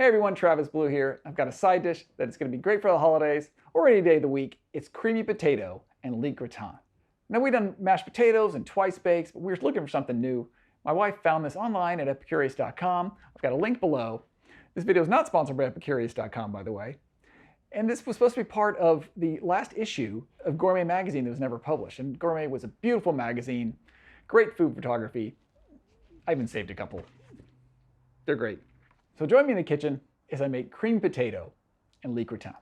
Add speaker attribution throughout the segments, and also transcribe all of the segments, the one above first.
Speaker 1: Hey everyone, Travis Blue here. I've got a side dish that is going to be great for the holidays or any day of the week. It's creamy potato and leek gratin. Now we've done mashed potatoes and twice bakes, but we were looking for something new. My wife found this online at epicurious.com. I've got a link below. This video is not sponsored by epicurious.com, by the way. And this was supposed to be part of the last issue of Gourmet magazine that was never published. And Gourmet was a beautiful magazine, great food photography. I even saved a couple. They're great. So join me in the kitchen as I make creamed potato and leek gratin.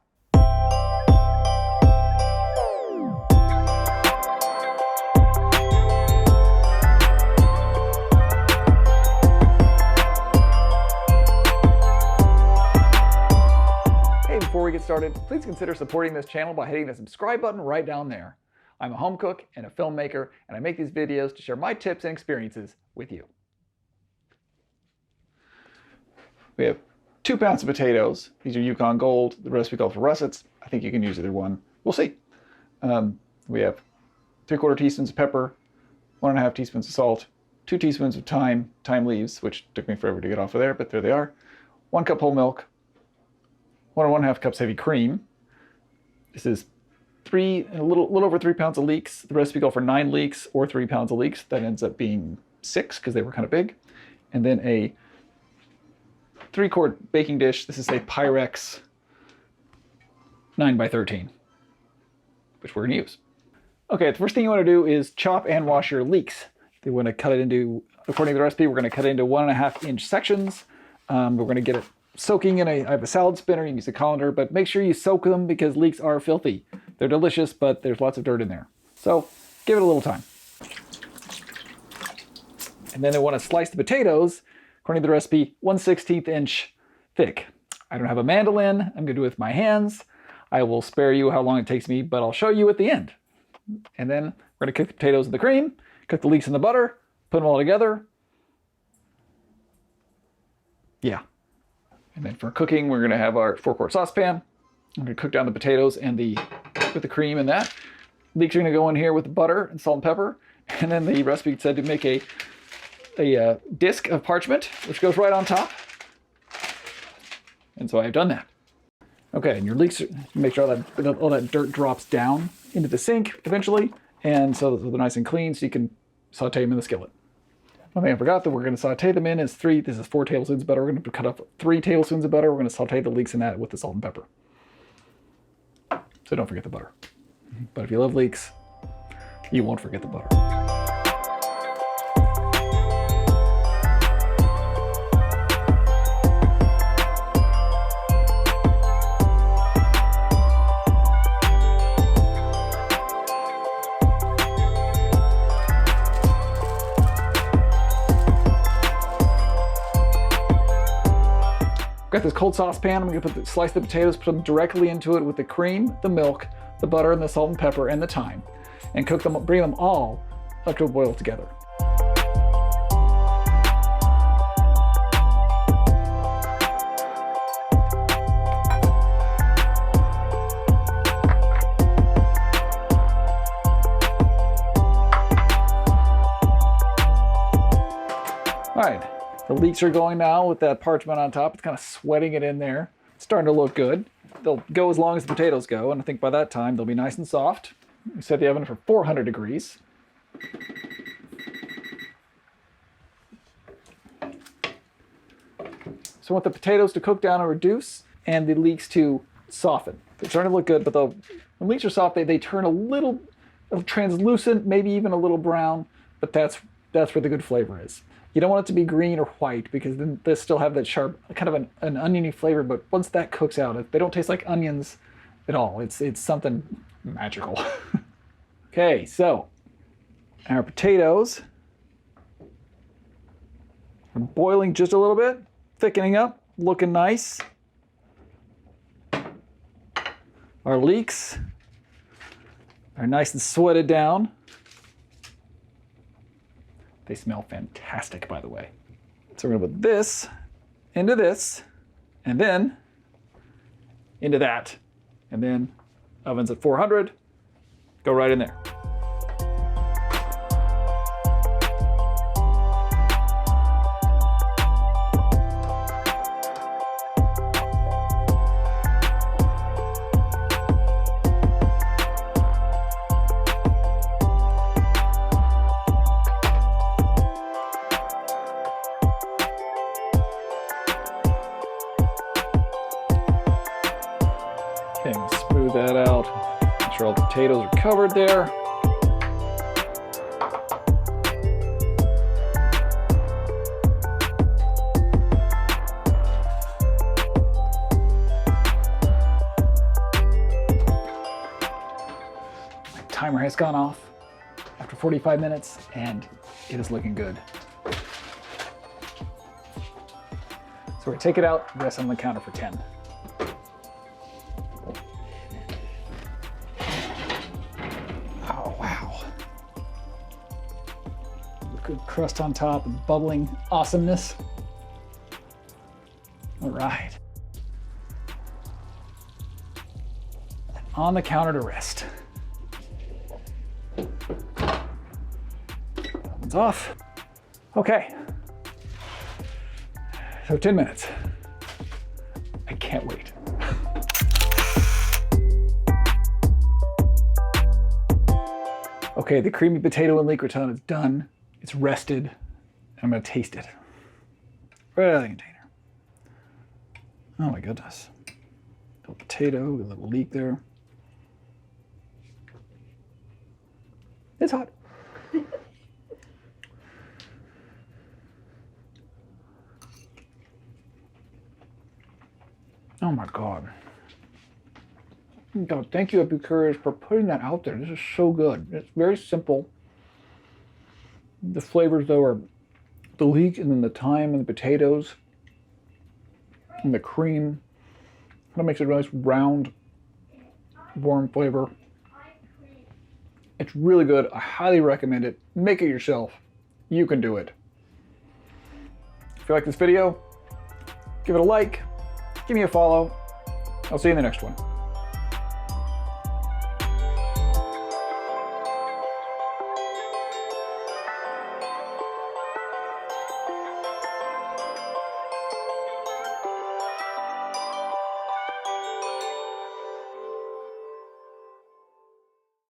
Speaker 1: Hey, before we get started, please consider supporting this channel by hitting the subscribe button right down there. I'm a home cook and a filmmaker, and I make these videos to share my tips and experiences with you. We have 2 pounds of potatoes. These are Yukon Gold. The recipe calls for russets. I think you can use either one. We'll see. We have 3/4 teaspoons of pepper, 1.5 teaspoons of salt, 2 teaspoons of thyme leaves, which took me forever to get off of there, but there they are. 1 cup whole milk, 1 and 1/2 cups heavy cream. This is a little over 3 pounds of leeks. The recipe called for 9 leeks or 3 pounds of leeks. That ends up being 6 because they were kind of big. And then a 3-quart baking dish. This is a Pyrex 9x13, which we're going to use. Okay, the first thing you want to do is chop and wash your leeks. You want to cut it into, according to the recipe, we're going to cut it into 1.5-inch sections. We're going to get it soaking in I have a salad spinner. You can use a colander, but make sure you soak them because leeks are filthy. They're delicious, but there's lots of dirt in there. So give it a little time. And then I want to slice the potatoes. According to the recipe, 1/16 inch thick. I don't have a mandolin. I'm going to do it with my hands. I will spare you how long it takes me, but I'll show you at the end. And then we're going to cook the potatoes in the cream, cook the leeks in the butter, put them all together. Yeah. And then for cooking, we're going to have our 4-quart saucepan. I'm going to cook down the potatoes and with the cream in that. Leeks are going to go in here with the butter and salt and pepper. And then the recipe said to make a disc of parchment, which goes right on top. And so I've done that. Okay, and your leeks, make sure all that dirt drops down into the sink eventually, and so they're nice and clean, so you can saute them in the skillet. One thing I forgot that we're going to saute them in is this is 4 tablespoons of butter. We're going to cut up 3 tablespoons of butter. We're going to saute the leeks in that with the salt and pepper. So don't forget the butter. But if you love leeks, you won't forget the butter. Got this cold saucepan. I'm going to slice the potatoes, put them directly into it with the cream, the milk, the butter, and the salt and pepper, and the thyme, and cook them, bring them all up to a boil together. All right. The leeks are going now with that parchment on top. It's kind of sweating it in there. It's starting to look good. They'll go as long as the potatoes go, and I think by that time they'll be nice and soft. We set the oven for 400 degrees. So I want the potatoes to cook down and reduce, and the leeks to soften. They're starting to look good, but when leeks are soft, they turn a little translucent, maybe even a little brown, but that's where the good flavor is. You don't want it to be green or white because then they still have that sharp, kind of an oniony flavor, but once that cooks out, they don't taste like onions at all. It's something magical. Okay, so our potatoes are boiling just a little bit, thickening up, looking nice. Our leeks are nice and sweated down. They smell fantastic, by the way. So we're going to put this, and then into that. And then oven's at 400. Go right in there. Okay, we'll smooth that out. Make sure all the potatoes are covered there. My timer has gone off after 45 minutes and it is looking good. So we're gonna take it out, rest on the counter for 10. Oh, wow. Good crust on top and bubbling awesomeness. All right. And on the counter to rest. Oven's off. Okay. So 10 minutes. I can't wait. Okay, the creamy potato and leek gratin is done. It's rested. And I'm gonna taste it. Right out of the container. Oh my goodness. A little potato, a little leek there. It's hot. Oh my God. God, thank you, Epicurious, for putting that out there. This is so good. It's very simple. The flavors, though, are the leek and then the thyme and the potatoes and the cream. That makes it a nice round, warm flavor. It's really good. I highly recommend it. Make it yourself. You can do it. If you like this video, give it a like. Give me a follow. I'll see you in the next one.